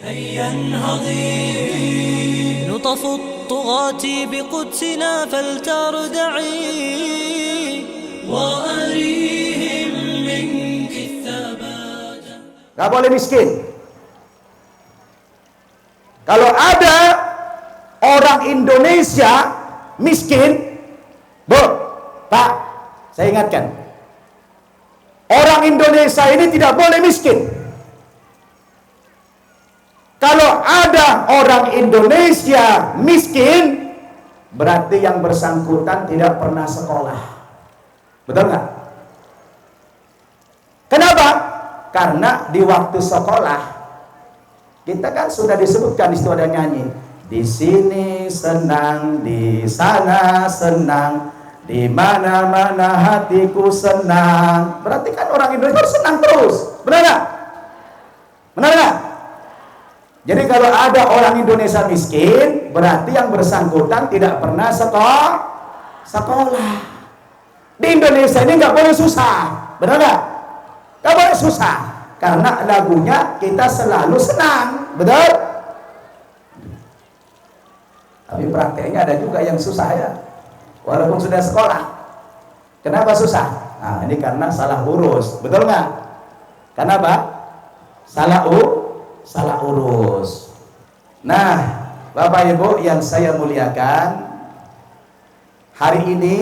هيا انهضي نطف الطغاة بقدسنا فلتردعي وأريهم منك الثبات. Gak boleh miskin. Kalau ada orang Indonesia miskin, Bu, Pak, saya ingatkan, orang Indonesia ini tidak boleh miskin. Kalau ada orang Indonesia miskin, berarti yang bersangkutan tidak pernah sekolah. Betul nggak? Kenapa? Karena di waktu sekolah, kita kan sudah disebutkan, di situ ada nyanyi, di sini senang, di sana senang, di mana-mana hatiku senang. Berarti kan orang Indonesia harus senang terus. Benar nggak? Benar nggak? Jadi kalau ada orang Indonesia miskin, berarti yang bersangkutan tidak pernah sekolah. Di Indonesia ini nggak boleh susah, benar nggak? Nggak boleh susah, karena lagunya kita selalu senang, betul? Tapi prakteknya ada juga yang susah ya, walaupun sudah sekolah. Kenapa susah? Nah, ini karena salah urus, betul nggak? Kenapa? Salah urus. Nah, Bapak Ibu yang saya muliakan, hari ini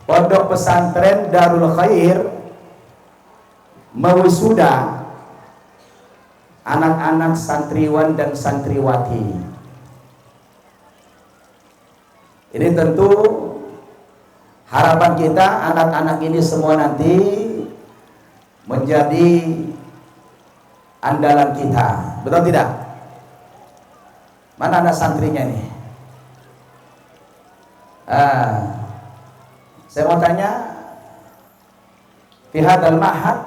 Pondok Pesantren Darul Khair mewisuda anak-anak santriwan dan santriwati. Ini tentu harapan kita anak-anak ini semua nanti menjadi andalan kita, betul tidak? Mana anak santrinya nih? Saya mau tanya, fi hadzal ma'had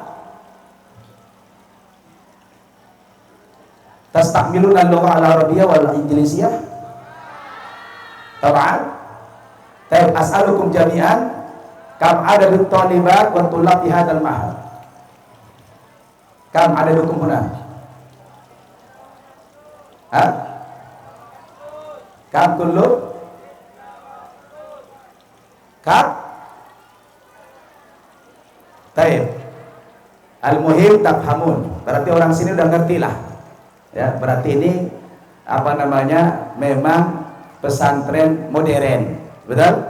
tastakmiluna al-lugha al-arabiyyah wal injiliziyah? Tab'an. Taib as'alukum jami'an kam adadut thalibat wa tullab fi hadzal ma'had? Kam adadukum huna? Kam kullu? Kam? Taib. Al-muhim tafhamun. Berarti orang sini udah ngerti lah. Ya, berarti ini apa namanya? Memang pesantren modern. Betul?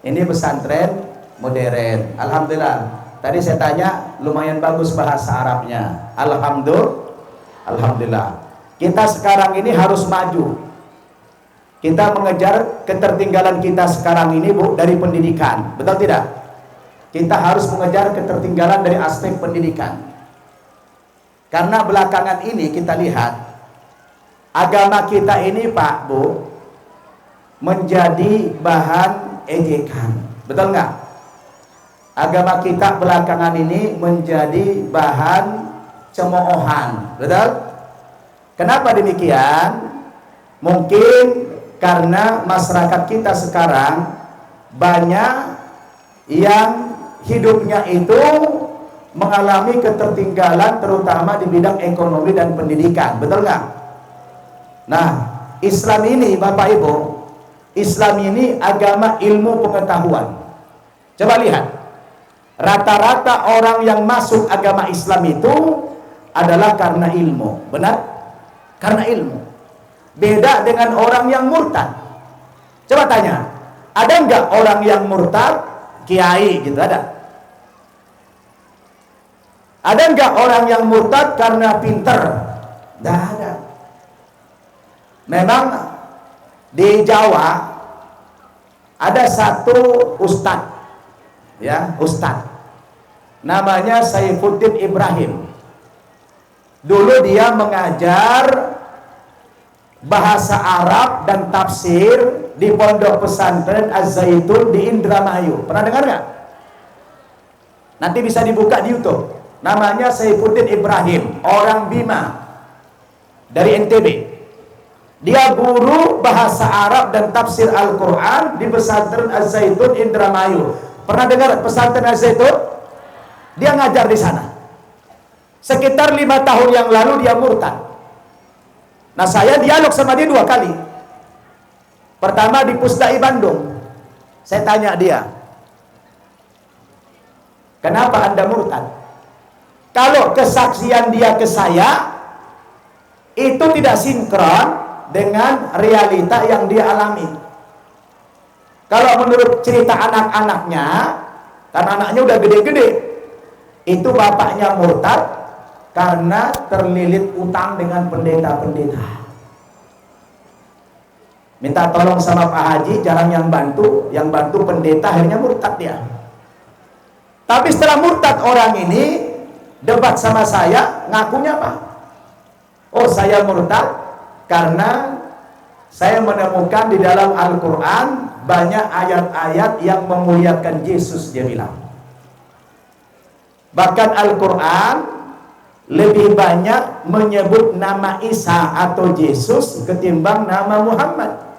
Ini pesantren modern. Alhamdulillah. Tadi saya tanya, lumayan bagus bahasa Arabnya. Alhamdulillah. Kita sekarang ini harus maju. Kita mengejar ketertinggalan kita sekarang ini, Bu, dari pendidikan. Betul tidak? Kita harus mengejar ketertinggalan dari aspek pendidikan. Karena belakangan ini kita lihat, agama kita ini, Pak, Bu, menjadi bahan ejekan. Betul nggak? Agama kita belakangan ini menjadi bahan cemoohan, betul? Kenapa demikian? Mungkin karena masyarakat kita sekarang banyak yang hidupnya itu mengalami ketertinggalan, terutama di bidang ekonomi dan pendidikan, betul nggak? Nah, Islam ini, Bapak Ibu, Islam ini agama ilmu pengetahuan. Coba lihat. Rata-rata orang yang masuk agama Islam itu adalah karena ilmu. Benar? Karena ilmu. Beda dengan orang yang murtad. Coba tanya, ada nggak orang yang murtad kiai gitu? Ada? Ada nggak orang yang murtad karena pinter? Nggak ada. Memang di Jawa ada satu ustadz, ya, ustadz. Namanya Saifuddin Ibrahim. Dulu dia mengajar bahasa Arab dan tafsir di Pondok Pesantren Az-Zaitun di Indramayu. Pernah dengar nggak? Nanti bisa dibuka di YouTube. Namanya Saifuddin Ibrahim, orang Bima dari NTB. Dia guru bahasa Arab dan tafsir Al-Quran di Pesantren Az-Zaitun Indramayu. Pernah dengar Pesantren Az-Zaitun? Dia ngajar di sana. Sekitar 5 tahun yang lalu dia murtad. Nah, saya dialog sama dia 2 kali. Pertama di Pusdai Bandung. Saya tanya dia, kenapa Anda murtad? Kalau kesaksian dia ke saya itu tidak sinkron dengan realita yang dia alami. Kalau menurut cerita anak-anaknya, karena anaknya udah gede-gede, itu bapaknya murtad karena terlilit utang dengan pendeta-pendeta. Minta tolong sama Pak Haji, jarang yang bantu pendeta, akhirnya murtad dia. Tapi setelah murtad orang ini debat sama saya, ngakunya apa? Oh, saya murtad karena saya menemukan di dalam Al-Quran banyak ayat-ayat yang memuliakan Yesus, dia bilang. Bahkan Al-Quran lebih banyak menyebut nama Isa atau Yesus ketimbang nama Muhammad.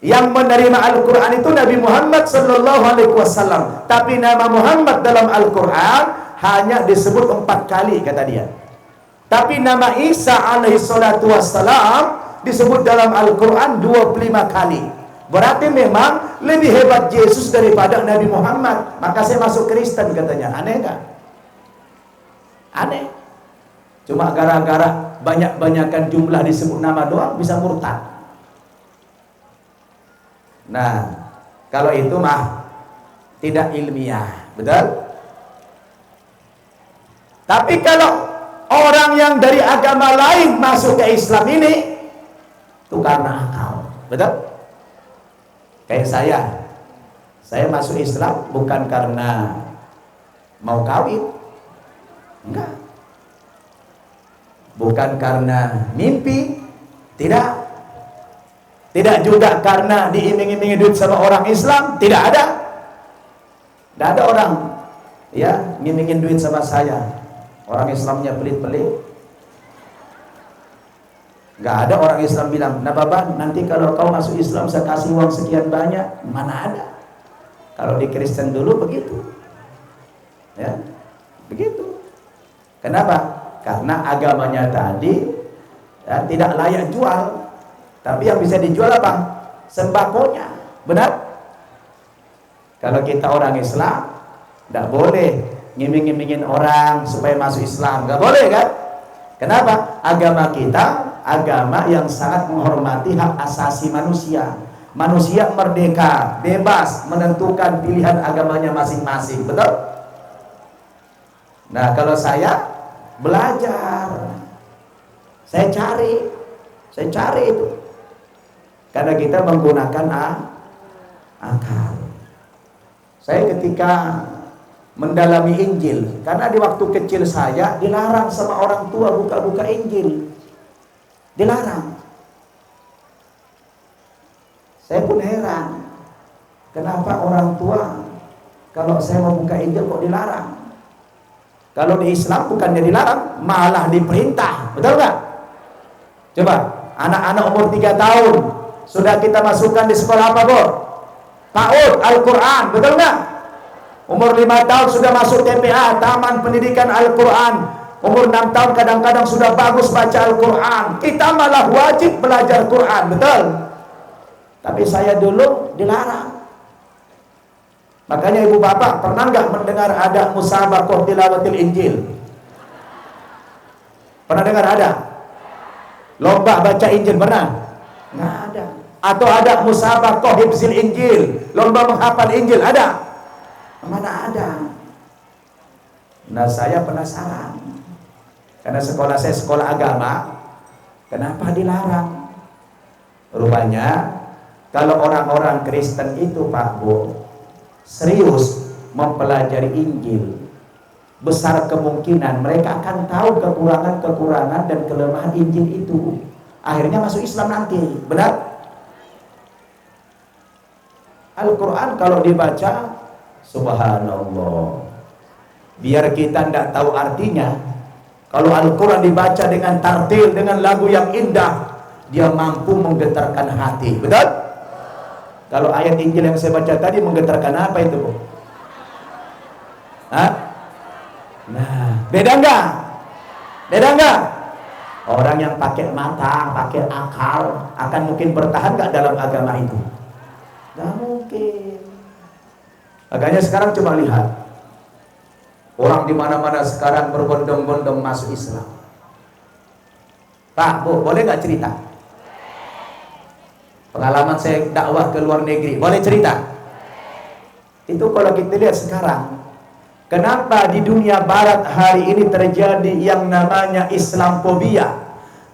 Yang menerima Al-Quran itu Nabi Muhammad Sallallahu Alaihi Wasallam. Tapi nama Muhammad dalam Al-Quran hanya disebut 4 kali, kata dia. Tapi nama Isa alaihi salatu wassalam disebut dalam Al-Quran 25 kali. Berarti memang lebih hebat Yesus daripada Nabi Muhammad. Maka saya masuk Kristen, katanya. Aneh gak? Aneh. Cuma gara-gara banyak-banyakan jumlah disebut nama doang bisa murtad. Nah, kalau itu mah tidak ilmiah, betul? Tapi kalau orang yang dari agama lain masuk ke Islam ini, itu karena akal, betul? Kayak saya masuk Islam bukan karena mau kawin, enggak. Bukan karena mimpi, tidak. Tidak juga karena diiming-imingi duit sama orang Islam, tidak ada. Tidak ada orang ya ngimingin duit sama saya. Orang Islamnya pelit-pelit. Nggak ada orang Islam bilang, nah Bapak, nanti kalau kau masuk Islam saya kasih uang sekian banyak. Mana ada. Kalau di Kristen dulu begitu. Ya, begitu. Kenapa? Karena agamanya tadi ya, tidak layak jual. Tapi yang bisa dijual apa? Sembakonya. Benar? Kalau kita orang Islam, tidak boleh ngiming-ngimingin orang supaya masuk Islam. Nggak boleh kan? Kenapa? Agama kita, agama yang sangat menghormati hak asasi manusia. Manusia merdeka, bebas menentukan pilihan agamanya masing-masing. Betul? Nah, kalau saya belajar, saya cari itu. Karena kita menggunakan akal. Saya ketika mendalami Injil, karena di waktu kecil saya dilarang sama orang tua buka-buka Injil. Dilarang. Saya pun heran. Kenapa orang tua kalau saya mau buka Injil kok dilarang? Kalau di Islam bukannya dilarang, malah diperintah. Betul nggak? Coba, anak-anak umur 3 tahun sudah kita masukkan di sekolah apa, Bor? PAUD, Al-Quran, betul nggak? Umur 5 tahun sudah masuk TPA, Taman Pendidikan Al-Quran. Umur 6 tahun kadang-kadang sudah bagus baca Al-Quran. Kita malah wajib belajar Quran, betul? Tapi saya dulu dilarang. Makanya ibu bapak pernah nggak mendengar ada musabaqah tilawatil Injil? Pernah dengar ada? Lomba baca Injil pernah? Nggak ada. Atau ada musabaqah hifzil Injil, lomba menghafal Injil, ada? Mana ada? Nah, saya penasaran. Karena sekolah saya sekolah agama, kenapa dilarang? Rupanya kalau orang-orang Kristen itu, Pak Bu, serius mempelajari Injil, besar kemungkinan mereka akan tahu kekurangan-kekurangan dan kelemahan Injil itu. Akhirnya masuk Islam nanti, benar? Al-Quran kalau dibaca, subhanallah, biar kita tidak tahu artinya, kalau Al-Quran dibaca dengan tartil, dengan lagu yang indah, dia mampu menggetarkan hati, betul? Kalau ayat Injil yang saya baca tadi menggetarkan apa itu, Bu? Hah? Nah, beda enggak? Beda enggak? Orang yang pakai mata, pakai akal, akan mungkin bertahan enggak dalam agama itu? Enggak mungkin. Makanya sekarang coba lihat. Orang di mana-mana sekarang berbondong-bondong masuk Islam. Pak, Bu, boleh nggak cerita? Pengalaman saya dakwah ke luar negeri, boleh cerita? Itu kalau kita lihat sekarang, kenapa di dunia barat hari ini terjadi yang namanya Islamfobia?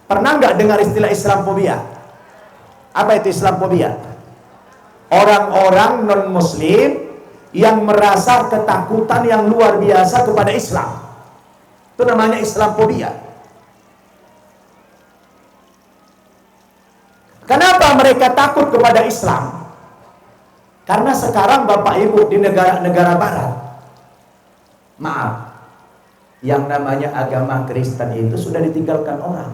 Pernah nggak dengar istilah Islamfobia? Apa itu Islamfobia? Orang-orang non-muslim yang merasa ketakutan yang luar biasa kepada Islam. Itu namanya Islamfobia. Kenapa mereka takut kepada Islam? Karena sekarang Bapak Ibu di negara-negara barat, maaf, yang namanya agama Kristen itu sudah ditinggalkan orang.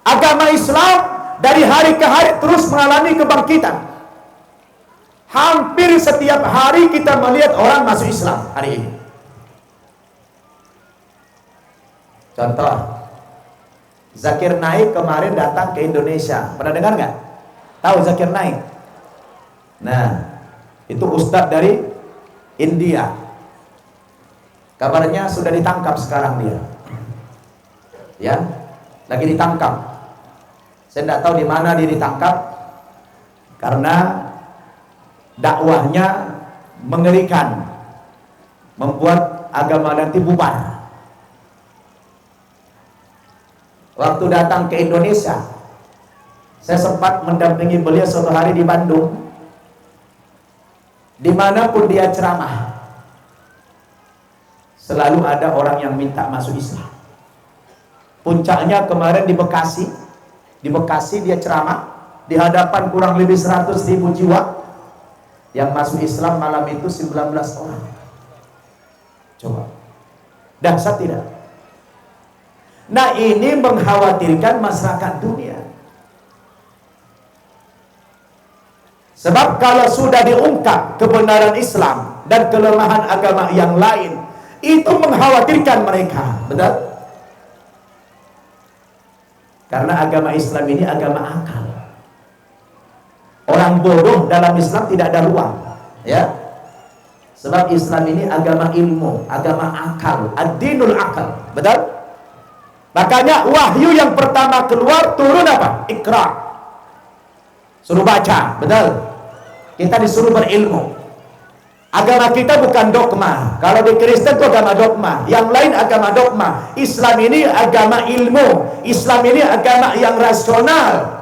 Agama Islam dari hari ke hari terus mengalami kebangkitan. Hampir setiap hari kita melihat orang masuk Islam hari ini. Contoh, Zakir Naik kemarin datang ke Indonesia. Pernah dengar nggak? Tahu Zakir Naik? Nah, itu ustadz dari India. Kabarnya sudah ditangkap sekarang dia. Ya, lagi ditangkap. Saya tidak tahu di mana dia ditangkap, karena dakwahnya mengerikan, membuat agama nanti bubar. Waktu datang ke Indonesia, saya sempat mendampingi beliau suatu hari di Bandung. Dimanapun dia ceramah, selalu ada orang yang minta masuk Islam. Puncaknya kemarin di Bekasi. Di Bekasi dia ceramah di hadapan kurang lebih 100.000 jiwa. Yang masuk Islam malam itu 19 orang. Coba, dahsyat tidak? Nah, ini mengkhawatirkan masyarakat dunia. Sebab kalau sudah diungkap kebenaran Islam dan kelemahan agama yang lain, itu mengkhawatirkan mereka. Betul? Karena agama Islam ini agama akal. Orang bodoh dalam Islam tidak ada ruang, ya. Sebab Islam ini agama ilmu, agama akal, ad-dinul akal, betul? Makanya wahyu yang pertama keluar turun apa? Iqra. Suruh baca, betul? Kita disuruh berilmu. Agama kita bukan dogma. Kalau di Kristen itu agama dogma, yang lain agama dogma. Islam ini agama ilmu. Islam ini agama yang rasional.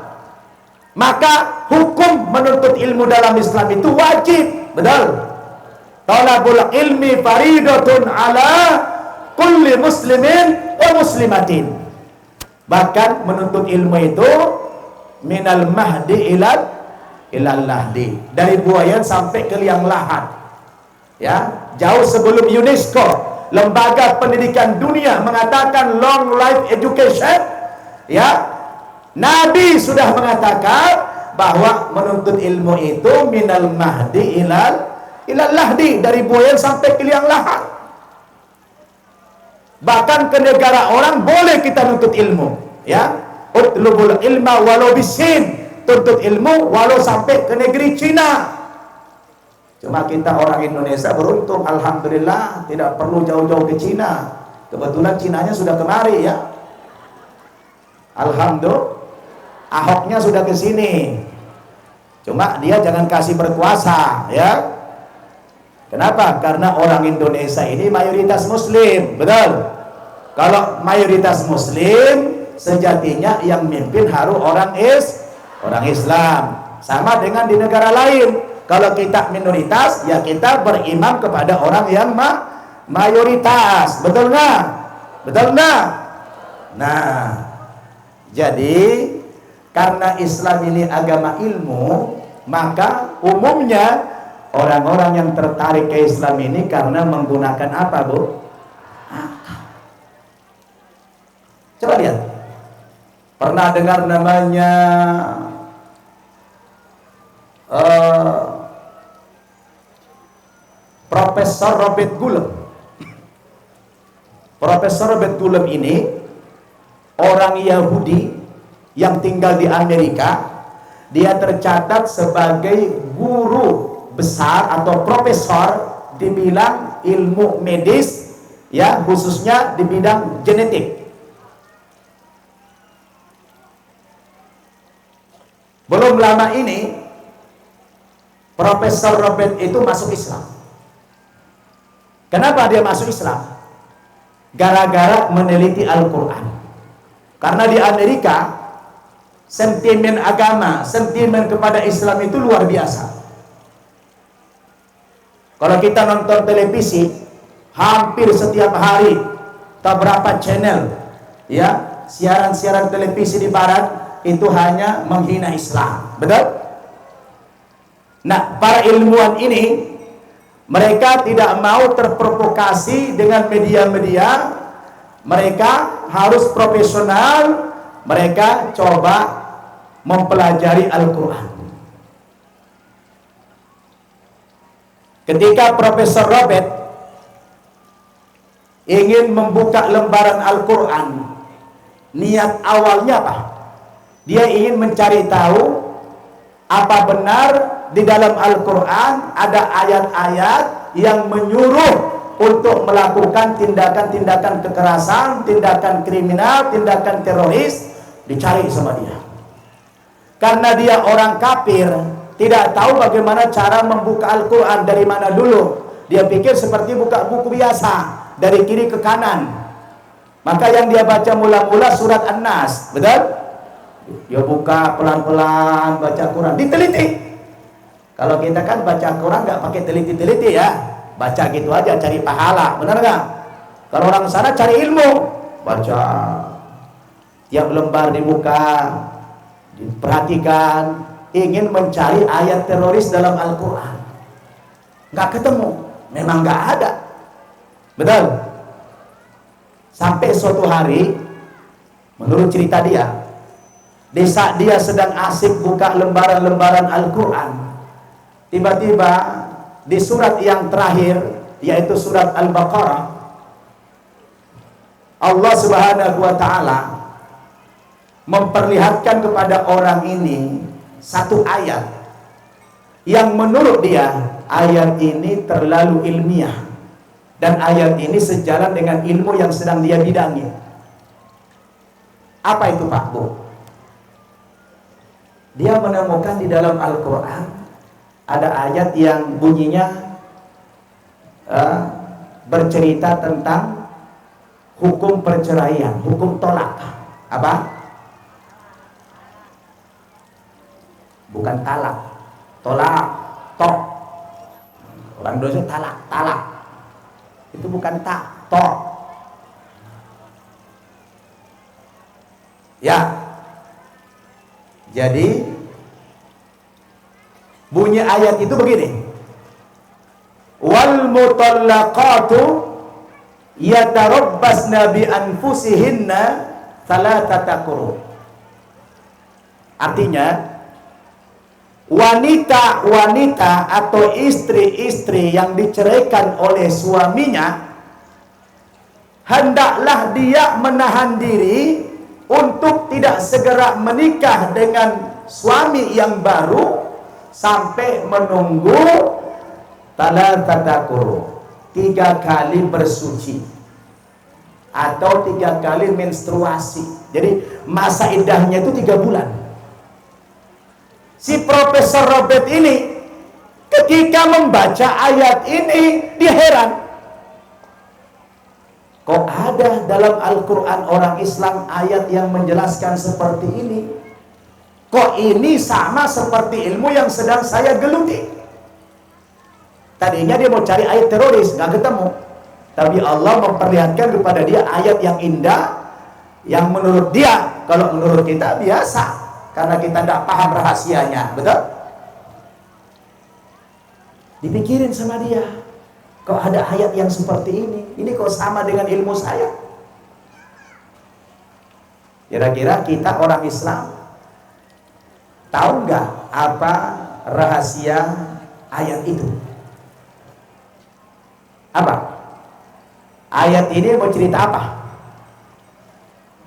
Maka hukum menuntut ilmu dalam Islam itu wajib, betul? Talabul ilmi faridatun ala kulli muslimin wa muslimatin. Bahkan menuntut ilmu itu minal mahdi ilal lahdi, dari buayan sampai ke liang lahat. Ya, jauh sebelum UNESCO, lembaga pendidikan dunia mengatakan long life education, ya, Nabi sudah mengatakan bahwa menuntut ilmu itu minal mahdi ilal lahdi, dari buayan sampai ke liang lahat. Bahkan ke negara orang boleh kita nuntut ilmu, ya. Utlubul ilma walau bisin, tuntut ilmu walau sampai ke negeri Cina. Cuma kita orang Indonesia beruntung, alhamdulillah, tidak perlu jauh-jauh ke Cina. Kebetulan Cinanya sudah kemari, ya. Alhamdulillah, Ahoknya sudah ke sini. Cuma dia jangan kasih berkuasa, ya. Kenapa? Karena orang Indonesia ini mayoritas Muslim, betul? Kalau mayoritas Muslim, sejatinya yang mimpin harus orang Islam. Sama dengan di negara lain. Kalau kita minoritas, ya kita berimam kepada orang yang mayoritas. Betul nggak? Betul nggak? Nah, jadi karena Islam ini agama ilmu, maka umumnya orang-orang yang tertarik ke Islam ini karena menggunakan apa, Bu? Akal. Coba lihat. Pernah dengar namanya Profesor Robert Gulem? Profesor Betulem ini orang Yahudi yang tinggal di Amerika. Dia tercatat sebagai guru besar atau profesor di bidang ilmu medis, ya, khususnya di bidang genetik. Belum lama ini Profesor Robert itu masuk Islam. Kenapa dia masuk Islam? Gara-gara meneliti Al-Quran. Karena di Amerika sentimen agama, sentimen kepada Islam itu luar biasa. Kalau kita nonton televisi, hampir setiap hari, tak berapa channel, ya, siaran-siaran televisi di Barat itu hanya menghina Islam, betul? Nah, para ilmuwan ini, mereka tidak mau terprovokasi dengan media-media, mereka harus profesional, mereka coba mempelajari Al-Quran. Ketika Profesor Robert ingin membuka lembaran Al-Quran, niat awalnya apa? Dia ingin mencari tahu apa benar di dalam Al-Quran ada ayat-ayat yang menyuruh untuk melakukan tindakan-tindakan kekerasan, tindakan kriminal, tindakan teroris. Dicari sama dia. Karena dia orang kafir, tidak tahu bagaimana cara membuka Al-Quran dari mana dulu. Dia pikir seperti buka buku biasa, dari kiri ke kanan. Maka yang dia baca mula-mula surat An-Nas, betul? Dia buka pelan-pelan, baca Quran, diteliti. Kalau kita kan baca Quran nggak pakai teliti-teliti, ya, baca gitu aja, cari pahala, benar nggak? Kalau orang sana cari ilmu, baca, tiap lembar dibuka, diperhatikan, ingin mencari ayat teroris dalam Al-Quran, nggak ketemu, memang nggak ada, betul? Sampai suatu hari, menurut cerita dia, di saat dia sedang asik buka lembaran-lembaran Al-Quran, tiba-tiba di surat yang terakhir, yaitu surat Al-Baqarah, Allah Subhanahu wa Ta'ala memperlihatkan kepada orang ini satu ayat yang menurut dia ayat ini terlalu ilmiah dan ayat ini sejalan dengan ilmu yang sedang dia bidangi. Apa itu, Pak Bu? Dia menemukan di dalam Al-Quran ada ayat yang bunyinya bercerita tentang hukum perceraian, hukum tolak. Apa? Bukan talak, tolak, tok. Orang Indonesia talak, talak. Itu bukan tak, tok. Ya. Jadi bunyi ayat itu begini. Wal mutallaqatu yatarabbasna bi anfusihinna thalathata quru. Artinya, wanita-wanita atau istri-istri yang diceraikan oleh suaminya, hendaklah dia menahan diri untuk tidak segera menikah dengan suami yang baru sampai menunggu thalathata quru, 3 kali bersuci atau 3 kali menstruasi. Jadi masa iddahnya itu 3 bulan. Si Profesor Robert ini ketika membaca ayat ini dia heran, kok ada dalam Al-Quran orang Islam ayat yang menjelaskan seperti ini? Kok ini sama seperti ilmu yang sedang saya geluti? Tadinya dia mau cari ayat teroris, nggak ketemu. Tapi Allah memperlihatkan kepada dia ayat yang indah, yang menurut dia, kalau menurut kita biasa, karena kita tidak paham rahasianya, betul? Dipikirin sama dia, kok ada ayat yang seperti ini kok sama dengan ilmu saya? Kira-kira kita orang Islam tahu nggak apa rahasia ayat itu? Apa? Ayat ini mau cerita apa?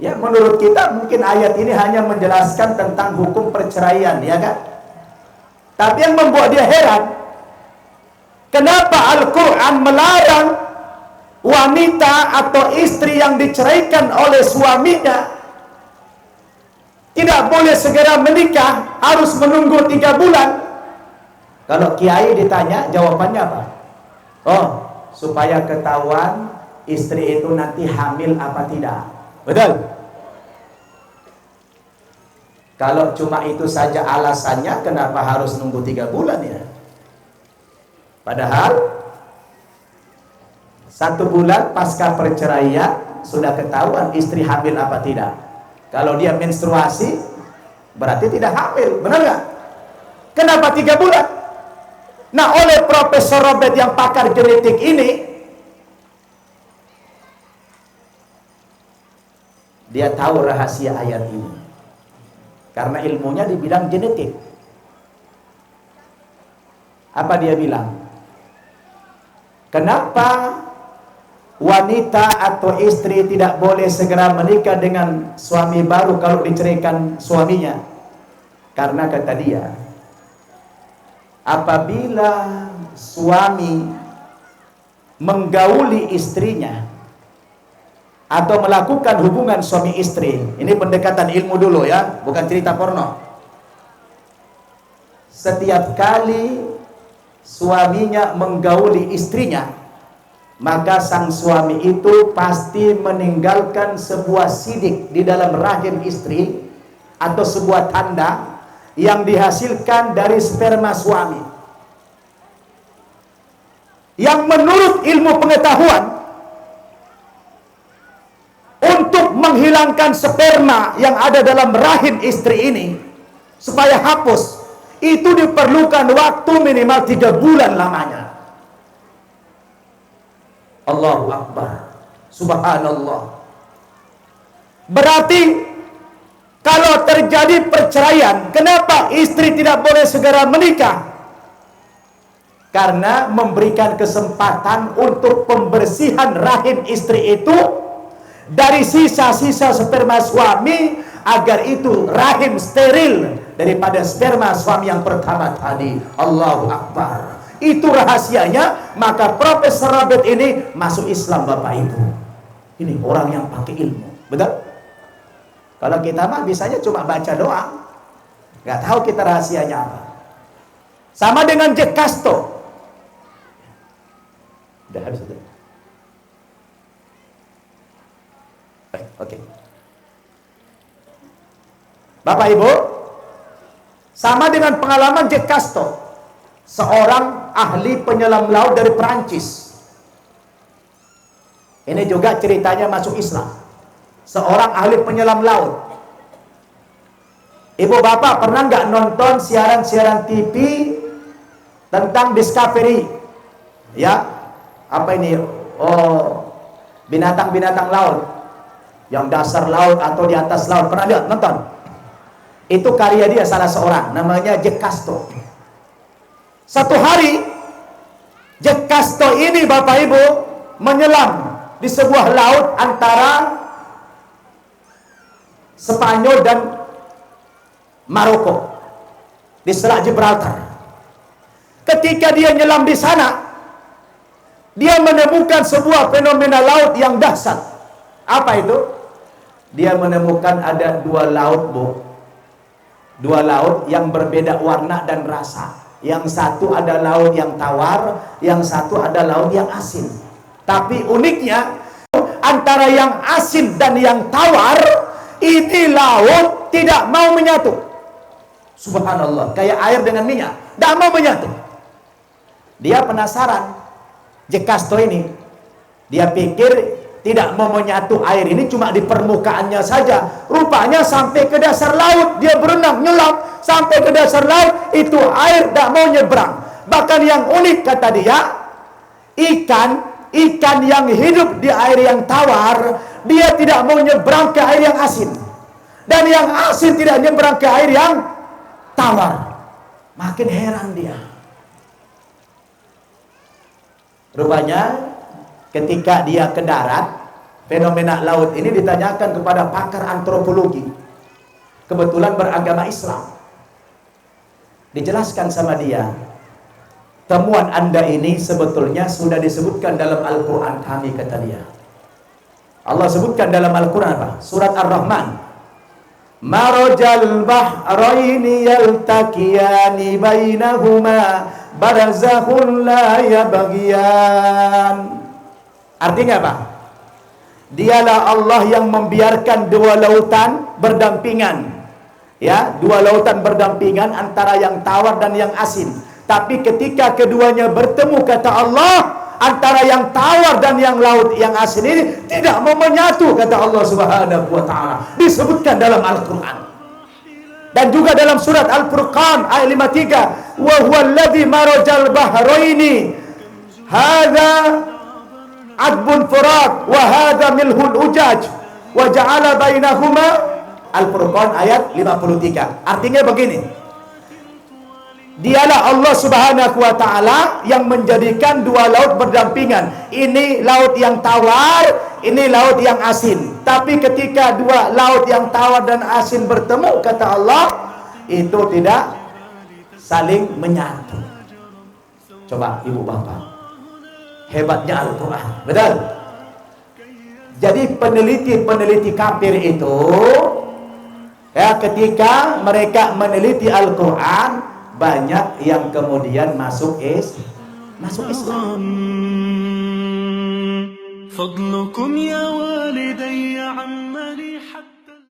Ya, menurut kita mungkin ayat ini hanya menjelaskan tentang hukum perceraian, ya kan? Tapi yang membuat dia heran, kenapa Al-Quran melarang wanita atau istri yang diceraikan oleh suaminya tidak boleh segera menikah, harus menunggu 3 bulan. Kalau kiai ditanya, jawabannya apa? Oh, supaya ketahuan istri itu nanti hamil apa tidak. Betul? Kalau cuma itu saja alasannya, kenapa harus nunggu 3 bulan ya? Padahal 1 bulan pasca perceraian sudah ketahuan istri hamil apa tidak. Kalau dia menstruasi berarti tidak hamil, benar nggak? Kenapa 3 bulan? Nah, oleh Profesor Robert yang pakar genetik ini, dia tahu rahasia ayat ini karena ilmunya di bidang genetik. Apa dia bilang? Kenapa wanita atau istri tidak boleh segera menikah dengan suami baru kalau diceraikan suaminya? Karena kata dia, apabila suami menggauli istrinya atau melakukan hubungan suami istri, ini pendekatan ilmu dulu ya, bukan cerita porno. Setiap kali suaminya menggauli istrinya, maka sang suami itu pasti meninggalkan sebuah sidik di dalam rahim istri atau sebuah tanda yang dihasilkan dari sperma suami, yang menurut ilmu pengetahuan untuk menghilangkan sperma yang ada dalam rahim istri ini supaya hapus, itu diperlukan waktu minimal 3 bulan lamanya. Allahu Akbar, subhanallah. Berarti kalau terjadi perceraian, kenapa istri tidak boleh segera menikah? Karena memberikan kesempatan untuk pembersihan rahim istri itu dari sisa-sisa sperma suami, agar itu rahim steril daripada sperma suami yang pertama tadi. Allahu Akbar. Itu rahasianya. Maka Profesor Robert ini masuk Islam, Bapak Ibu. Ini orang yang pakai ilmu, betul? Kalau kita mah bisanya cuma baca doang, nggak tahu kita rahasianya apa. Sama dengan Jack Casto. Udah habis itu. Baik, oke. Bapak Ibu, sama dengan pengalaman Jack Casto, seorang ahli penyelam laut dari Perancis. Ini juga ceritanya masuk Islam. Seorang ahli penyelam laut. Ibu bapak pernah nggak nonton siaran-siaran TV tentang Discovery? Ya, apa ini? Oh, binatang-binatang laut, yang dasar laut atau di atas laut. Pernah lihat nonton? Itu karya dia, salah seorang, namanya Jack Casto. Satu hari Jack Casto ini, Bapak Ibu, menyelam di sebuah laut antara Spanyol dan Maroko, di Selat Gibraltar. Ketika dia nyelam di sana, dia menemukan sebuah fenomena laut yang dahsyat. Apa itu? Dia menemukan ada 2 laut, Bu. 2 laut yang berbeda warna dan rasa. Yang satu ada laut yang tawar, yang satu ada laut yang asin. Tapi uniknya, antara yang asin dan yang tawar, ini laut tidak mau menyatu. Subhanallah, kayak air dengan minyak, tidak mau menyatu. Dia penasaran, Jack Casto ini. Dia pikir tidak mau menyatu air ini cuma di permukaannya saja. Rupanya sampai ke dasar laut, dia berenang, nyelam sampai ke dasar laut, itu air tidak mau nyebrang. Bahkan yang unik kata dia, ikan yang hidup di air yang tawar, dia tidak mau nyebrang ke air yang asin, dan yang asin tidak nyebrang ke air yang tawar. Makin heran dia. Rupanya ketika dia ke darat, fenomena laut ini ditanyakan kepada pakar antropologi, kebetulan beragama Islam. Dijelaskan sama dia, temuan Anda ini sebetulnya sudah disebutkan dalam Al-Quran kami, kata dia. Allah sebutkan dalam Al-Quran apa? Surat Ar-Rahman. Marajal bahraini yaltaqiyani bainahuma barzakhun la yabghiyan. Artinya apa? Dialah Allah yang membiarkan dua lautan berdampingan. Ya, dua lautan berdampingan antara yang tawar dan yang asin. Tapi ketika keduanya bertemu, kata Allah, antara yang tawar dan yang laut yang asin ini tidak mau menyatu, kata Allah Subhanahu wa taala. Disebutkan dalam Al-Qur'an. Dan juga dalam surat Al-Furqan ayat 53, wa huwal ladzi marajal bahraini hadza adbun furat wa hadza milhul ujaj wa ja'ala bainahuma. Al-Furqan ayat 53. Artinya begini, dialah Allah Subhanahu wa ta'ala yang menjadikan dua laut berdampingan. Ini laut yang tawar, ini laut yang asin. Tapi ketika dua laut yang tawar dan asin bertemu, kata Allah, itu tidak saling menyatu. Coba ibu bapak, hebatnya Al-Quran, betul? Jadi peneliti-peneliti kafir itu, ya, ketika mereka meneliti Al-Quran, banyak yang kemudian masuk Islam. فضلكم يا والدي عم